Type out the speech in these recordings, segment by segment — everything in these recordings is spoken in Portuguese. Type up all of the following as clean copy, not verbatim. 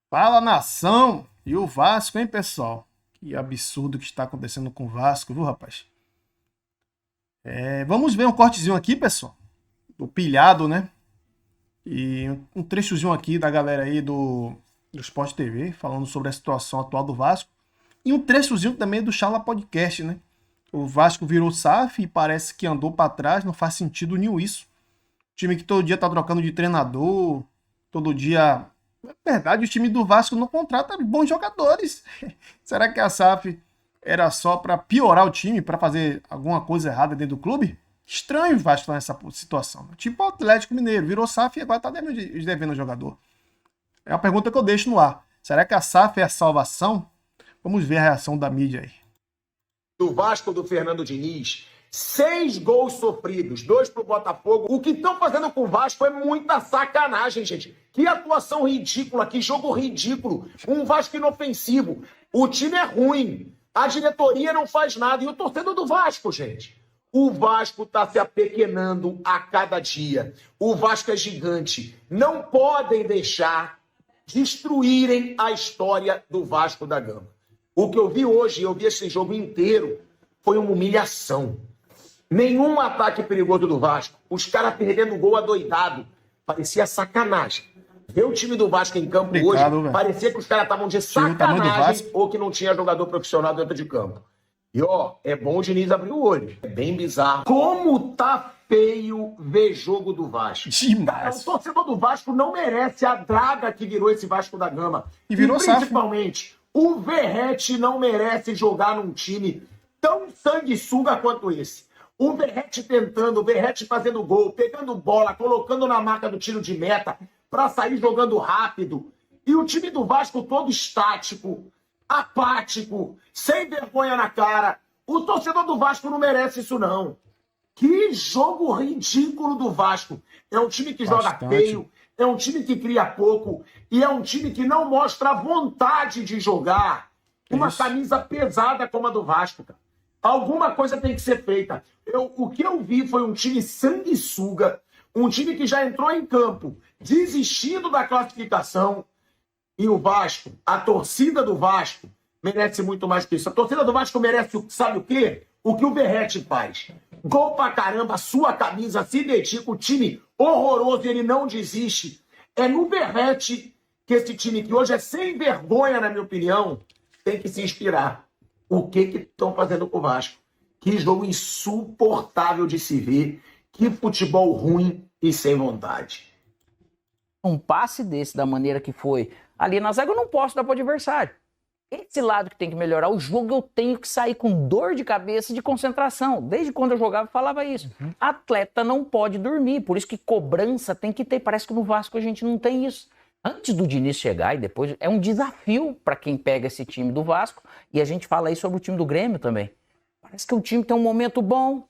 Fala, nação! E o Vasco, hein, pessoal? Que absurdo que está acontecendo com o Vasco, viu, rapaz? Vamos ver um cortezinho aqui, pessoal, do pilhado, né? E um trechozinho aqui da galera aí do Sport TV, falando sobre a situação atual do Vasco. E um trechozinho também do Chala Podcast, né? O Vasco virou SAF e parece que andou para trás, não faz sentido nenhum isso. Time que todo dia tá trocando de treinador, todo dia. É verdade, o time do Vasco não contrata bons jogadores. Será que a SAF era só para piorar o time, para fazer alguma coisa errada dentro do clube? Estranho o Vasco estar nessa situação. Tipo o Atlético Mineiro, virou SAF e agora tá devendo o jogador. É a pergunta que eu deixo no ar. Será que a SAF é a salvação? Vamos ver a reação da mídia aí. Do Vasco do Fernando Diniz, 6 gols sofridos, 2 pro Botafogo. O que estão fazendo com o Vasco é muita sacanagem, gente. Que atuação ridícula, que jogo ridículo. Um Vasco inofensivo. O time é ruim. A diretoria não faz nada. E o torcedor do Vasco, gente. O Vasco está se apequenando a cada dia. O Vasco é gigante. Não podem deixar destruírem a história do Vasco da Gama. O que eu vi hoje, eu vi esse jogo inteiro, foi uma humilhação. Nenhum ataque perigoso do Vasco. Os caras perdendo gol adoidado. Parecia sacanagem. Ver o time do Vasco em campo hoje, parecia que os caras estavam de sacanagem ou que não tinha jogador profissional dentro de campo. E ó, é bom o Diniz abrir o olho. É bem bizarro. Como tá feio ver jogo do Vasco. Cara, o torcedor do Vasco não merece a draga que virou esse Vasco da Gama. E virou principalmente, o Verratti não merece jogar num time tão sanguessuga quanto esse. O Verratti tentando, o Verratti fazendo gol, pegando bola, colocando na marca do tiro de meta para sair jogando rápido. E o time do Vasco todo estático, apático, sem vergonha na cara. O torcedor do Vasco não merece isso, não. Que jogo ridículo do Vasco. É um time que joga feio, é um time que cria pouco e é um time que não mostra vontade de jogar. Uma camisa pesada como a do Vasco, cara. Alguma coisa tem que ser feita. O que eu vi foi um time sanguessuga, um time que já entrou em campo desistindo da classificação. E o Vasco, a torcida do Vasco, merece muito mais que isso. A torcida do Vasco merece, sabe o quê? O que o Verratti faz. Gol pra caramba, sua camisa, se dedica, o time horroroso, ele não desiste. É no Verratti que esse time, que hoje é sem vergonha, na minha opinião, tem que se inspirar. O que estão fazendo com o Vasco? Que jogo insuportável de se ver. Que futebol ruim e sem vontade. Um passe desse, da maneira que foi ali na zaga, eu não posso dar para o adversário. Esse lado que tem que melhorar. O jogo eu tenho que sair com dor de cabeça e de concentração. Desde quando eu jogava, eu falava isso. Atleta não pode dormir. Por isso que cobrança tem que ter. Parece que no Vasco a gente não tem isso. Antes do Diniz chegar e depois, é um desafio para quem pega esse time do Vasco. E a gente fala aí sobre o time do Grêmio também. Parece que o time tem um momento bom,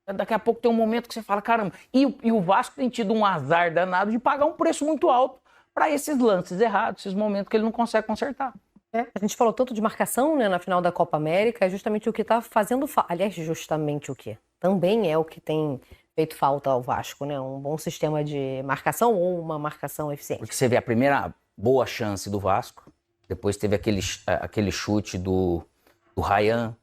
daqui a pouco tem um momento que você fala, caramba. E o Vasco tem tido um azar danado de pagar um preço muito alto para esses lances errados, esses momentos que ele não consegue consertar. A gente falou tanto de marcação, né, na final da Copa América, é justamente o que está fazendo falta. Aliás, justamente o que? Também é o que tem feito falta ao Vasco, né? Um bom sistema de marcação ou uma marcação eficiente. Porque você vê a primeira boa chance do Vasco, depois teve aquele chute do Ryan.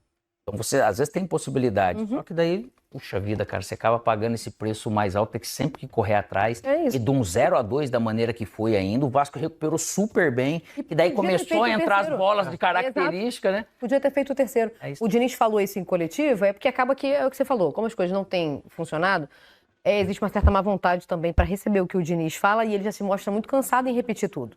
Então você às vezes tem possibilidade, só que daí, puxa vida, cara, você acaba pagando esse preço mais alto, tem que sempre que correr atrás. E de um 0-2 da maneira que foi ainda, o Vasco recuperou super bem, e daí começou a entrar as bolas de característica, né? Podia ter feito o terceiro. O Diniz falou isso em coletivo, porque acaba que é o que você falou, como as coisas não têm funcionado, existe uma certa má vontade também para receber o que o Diniz fala, e ele já se mostra muito cansado em repetir tudo.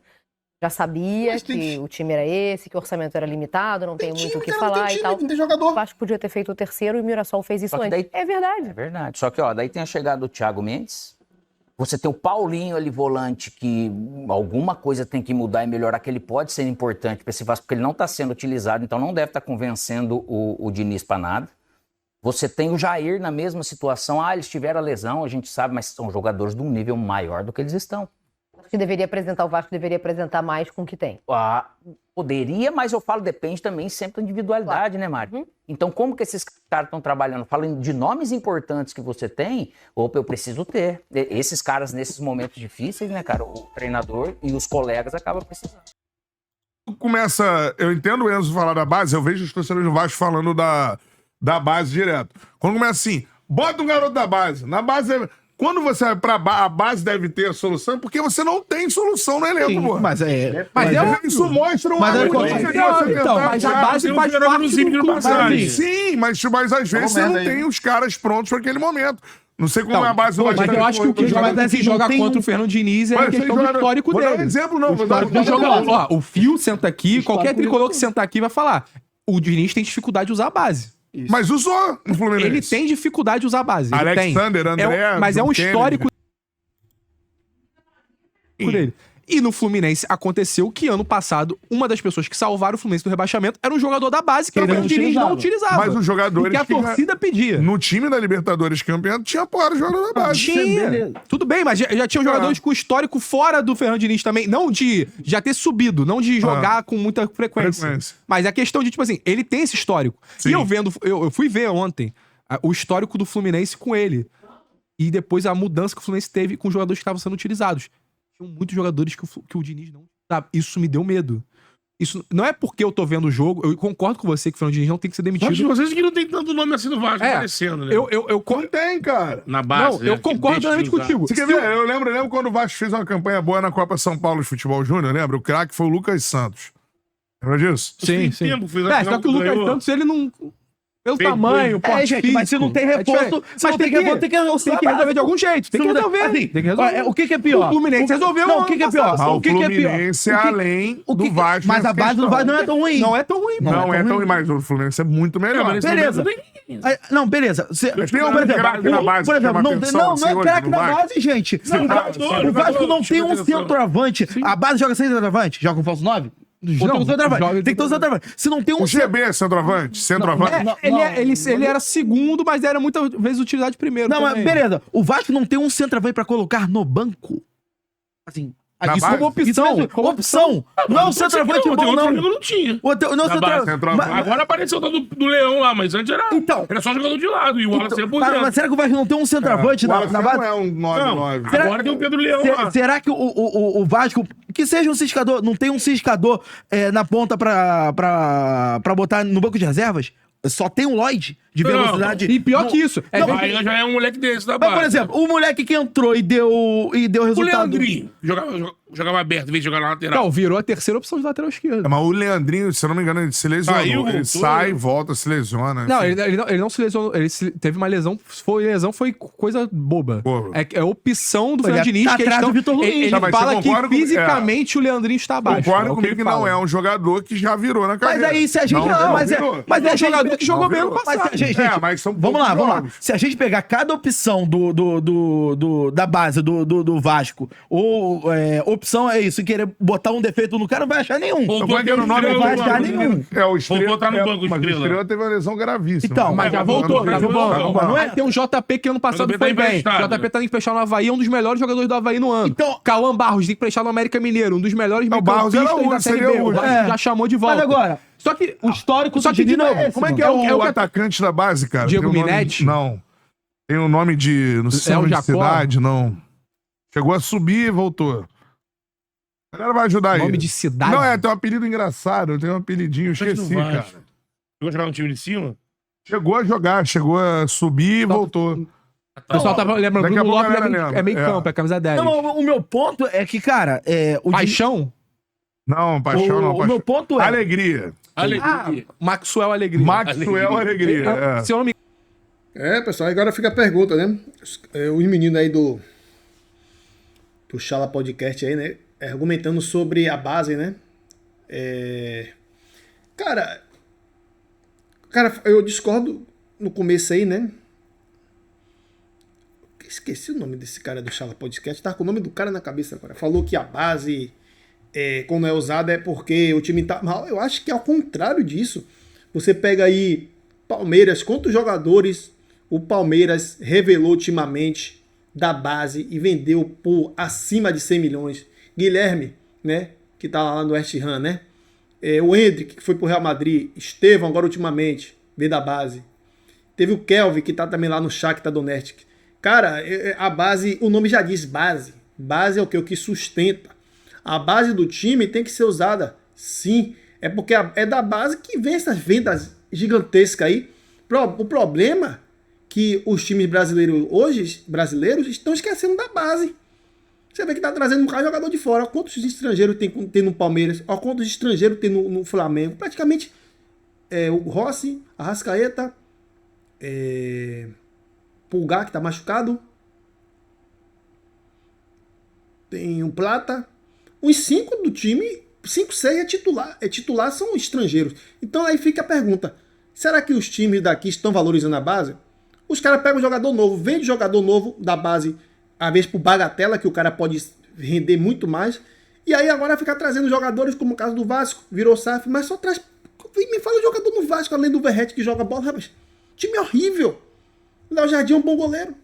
Já sabia que o time era esse, que o orçamento era limitado, não tem muito o que falar e tal. Tem jogador. Eu acho que podia ter feito o terceiro e o Mirassol fez isso antes. Daí, é verdade. É verdade. Só que, ó, daí tem a chegada do Thiago Mendes. Você tem o Paulinho ali, volante, que alguma coisa tem que mudar e melhorar, que ele pode ser importante para esse Vasco, porque ele não está sendo utilizado, então não deve estar convencendo o Diniz para nada. Você tem o Jair na mesma situação. Eles tiveram a lesão, a gente sabe, mas são jogadores de um nível maior do que eles estão. Que deveria apresentar, o Vasco deveria apresentar mais com o que tem. Poderia, mas eu falo, depende também sempre da individualidade, né, Mário? Então, como que esses caras estão trabalhando? Falando de nomes importantes que você tem, opa, eu preciso ter. Esses caras, nesses momentos difíceis, né, cara, o treinador e os colegas acabam precisando. começa... Eu entendo o Enzo falar da base, eu vejo os torcedores do Vasco falando da base direto. Quando começa assim, bota um garoto da base. Na base... Quando você vai pra a base deve ter a solução, porque você não tem solução no elenco, pô. Mas isso mostra mas a base faz parte do clube. Sim, mas às vezes você não tem os caras prontos para aquele momento. Não sei como é a base do Mas eu acho que o que vai jogar contra o Fernando Diniz é a questão do histórico dele. Vou dar um exemplo, não. O Fio senta aqui, qualquer tricolor que sentar aqui vai falar. O Diniz tem dificuldade de usar a base. Isso. Mas usou no Fluminense. Ele tem dificuldade de usar a base. Alexander, André... Mas é um histórico dele. E no Fluminense aconteceu que ano passado, uma das pessoas que salvaram o Fluminense do rebaixamento era um jogador da base que o Diniz não utilizava. Mas os jogadores que a torcida pedia. No time da Libertadores campeão tinha porra jogador da base. Tinha. Tudo bem, mas já tinha jogadores com histórico fora do Fernando Diniz também. Não de já ter subido, não de jogar com muita frequência. Mas a questão de, tipo assim, ele tem esse histórico. Sim. E eu fui ver ontem o histórico do Fluminense com ele. E depois a mudança que o Fluminense teve com os jogadores que estavam sendo utilizados. Tinham muitos jogadores que o Diniz não sabe. Isso me deu medo. Isso não é porque eu tô vendo o jogo. Eu concordo com você que o Fernando Diniz não tem que ser demitido. Mas vocês que não tem tanto nome assim no Vasco aparecendo, né? Não tem, cara. Na base. Não, eu concordo plenamente contigo. Você quer ver? Eu lembro quando o Vasco fez uma campanha boa na Copa São Paulo de Futebol Júnior, lembra? O craque foi o Lucas Santos. Lembra disso? Sim. Só que o Lucas Santos, ele não... Pelo tamanho, porte gente, mas se não tem reforço, mas tem que resolver de algum jeito. Tem que resolver. Assim, tem que resolver. O que é pior? O Fluminense resolveu. Não, o que é pior? O Fluminense é além do Vasco. Mas a base do Vasco não é tão ruim. Não é tão ruim. Não é tão ruim, mas o Fluminense é muito melhor. Beleza. Não, beleza. Tem um craque na base. Por exemplo, não é craque na base, gente. O Vasco não tem um centroavante. A base joga sem centroavante? Joga com falso 9? Tem que ter um centroavante. Se não tem um... O GB é centroavante? Ele era segundo, mas era muitas vezes utilizado de primeiro. Não, mas beleza. O Vasco não tem um centroavante pra colocar no banco? Assim... Isso como opção. Opção. Não é um centroavante bom, não. Não tinha. Agora apareceu o do Leão lá, mas antes era só jogador de lado. E o Wallace era por dentro. Mas será que o Vasco não tem um centroavante na base? Não é um 9-9. Agora tem o Pedro Leão lá. Será que o Vasco, que seja um ciscador, não tem um ciscador na ponta pra botar no banco de reservas? Só tem um Lloyd de velocidade. E pior que isso. Aí já é um moleque desse da base. Mas, por exemplo, o moleque que entrou e deu resultado. O Leandrinho jogava aberto, em vez de jogar na lateral. Não, virou a terceira opção de lateral esquerdo. Mas o Leandrinho, se eu não me engano, ele se lesionou. Ele sai, volta, se lesiona. Não, ele não se lesionou. Ele teve uma lesão. Foi coisa boba. É opção do Fernando Diniz. Ele fala que fisicamente o Leandrinho está abaixo. Concordo comigo que não é um jogador que já virou na carreira. Mas aí, se a gente... Mas é jogador que jogou bem no passado. Mas são vamos lá. Se a gente pegar cada opção da base do Vasco, ou opção é isso, querer botar um defeito no cara, não vai achar nenhum. Não vai achar nenhum. O Estrela tá no banco, mas o Estrela teve uma lesão gravíssima. Então, mas já voltou, tá no banco. Não é? Tem um JP que ano passado foi bem. O JP tá emprestado no Havaí, um dos melhores jogadores do Havaí no ano. Então, Cauã Barros, tem que emprestar no América Mineiro, um dos melhores meio-campistas da Série B. Já chamou de volta. Mas agora... Só que o histórico do Diniz não é esse. Como é que é o atacante da base, cara? Diego Minetti? Não. Tem o nome de... Não sei se é nome de cidade, não. Chegou a subir e voltou. A galera vai ajudar aí. Nome de cidade? Não, tem um apelido engraçado. Tem um apelidinho, esqueci, cara. Chegou a jogar no time de cima? Chegou a jogar, chegou a subir e voltou. O pessoal tava lembrando, Bruno Lopes é meio campo, é camisa 10. Não, o meu ponto é que, cara... Paixão? Não, paixão não. O meu ponto é... Alegria. Maxwell Alegria. Maxwell Alegria. Se eu não me... pessoal, agora fica a pergunta, né? Os meninos aí do Chala Podcast aí, né? Argumentando sobre a base, né? Cara, eu discordo no começo aí, né? Esqueci o nome desse cara do Chala Podcast. Tá com o nome do cara na cabeça agora. Falou que a base... quando é usada é porque o time tá mal. Eu acho que é ao contrário disso. Você pega aí Palmeiras, quantos jogadores o Palmeiras revelou ultimamente da base e vendeu por acima de 100 milhões. Guilherme, né, que tá lá no West Ham, né? O Hendrick, que foi pro Real Madrid. Estevão, agora ultimamente, veio da base. Teve o Kelvin, que tá também lá no Shakhtar Donetsk. Cara, a base, o nome já diz base. Base é o que? O que sustenta. A base do time tem que ser usada Sim, é porque é da base que vem essas vendas gigantescas aí. O problema é que os times brasileiros estão esquecendo da base. Você vê que tá trazendo um cara jogador de fora. Quantos estrangeiros tem no Palmeiras? Olha quantos estrangeiros tem no Flamengo. Praticamente o Rossi, Arrascaeta, Pulgar, que tá machucado. Tem um Plata. Os 5 do time, 5, 6 é titular, são estrangeiros. Então aí fica a pergunta. Será que os times daqui estão valorizando a base? Os caras pegam um jogador novo, vende jogador novo da base, às vezes por bagatela, que o cara pode render muito mais. E aí agora fica trazendo jogadores, como o caso do Vasco, virou SAF, mas só traz... Me fala jogador no Vasco, além do Verratti que joga bola, rapaz. Time horrível. O Léo Jardim é um bom goleiro.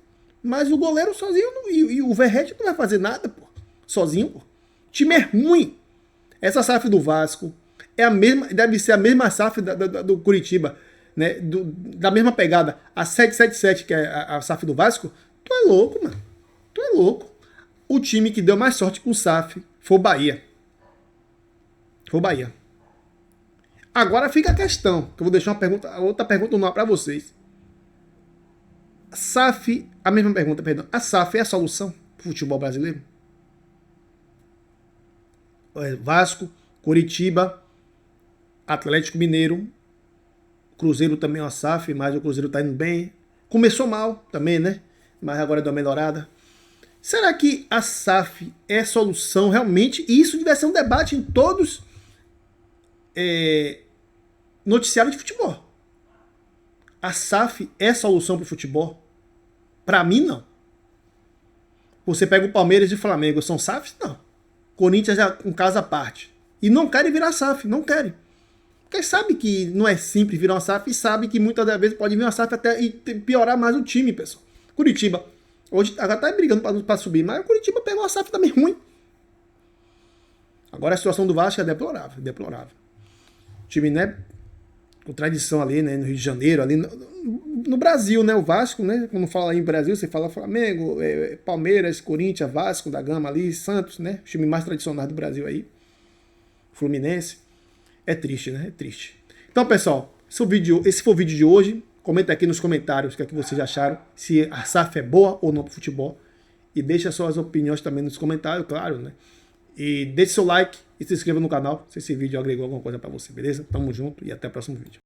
Mas o goleiro sozinho e o Verratti não vai fazer nada, pô. Sozinho, pô. O time é ruim. Essa SAF do Vasco é a mesma, deve ser a mesma SAF do Curitiba, né? Da mesma pegada. A 777, que é a SAF do Vasco. Tu é louco, mano. Tu é louco. O time que deu mais sorte com o SAF foi o Bahia. Foi o Bahia. Agora fica a questão, que eu vou deixar outra pergunta no ar pra vocês. A mesma pergunta, perdão. A SAF é a solução pro futebol brasileiro? Vasco, Curitiba, Atlético Mineiro, Cruzeiro também é uma SAF, mas o Cruzeiro tá indo bem. Começou mal também, né? Mas agora deu uma melhorada. Será que a SAF é solução realmente? E isso deve ser um debate em todos noticiários de futebol. A SAF é solução para o futebol? Para mim, não. Você pega o Palmeiras e o Flamengo, são SAFs? Não. Corinthians é um caso à parte. E não querem virar SAF, não querem. Porque sabe que não é simples virar uma SAF e sabe que muitas das vezes pode vir uma SAF até e piorar mais o time, pessoal. Curitiba, hoje agora tá brigando para subir, mas o Curitiba pegou uma SAF também ruim. Agora a situação do Vasco é deplorável, deplorável. O time, né, com tradição ali, né, no Rio de Janeiro, ali no Brasil, né, o Vasco, né, quando fala aí em Brasil, você fala Flamengo, Palmeiras, Corinthians, Vasco da Gama ali, Santos, né, o time mais tradicional do Brasil aí, Fluminense. É triste, né, é triste. Então, pessoal, esse foi o vídeo de hoje. Comenta aqui nos comentários o que é que vocês acharam, se a SAF é boa ou não pro futebol. E deixa suas opiniões também nos comentários, claro, né. E deixe seu like e se inscreva no canal se esse vídeo agregou alguma coisa pra você, beleza? Tamo junto e até o próximo vídeo.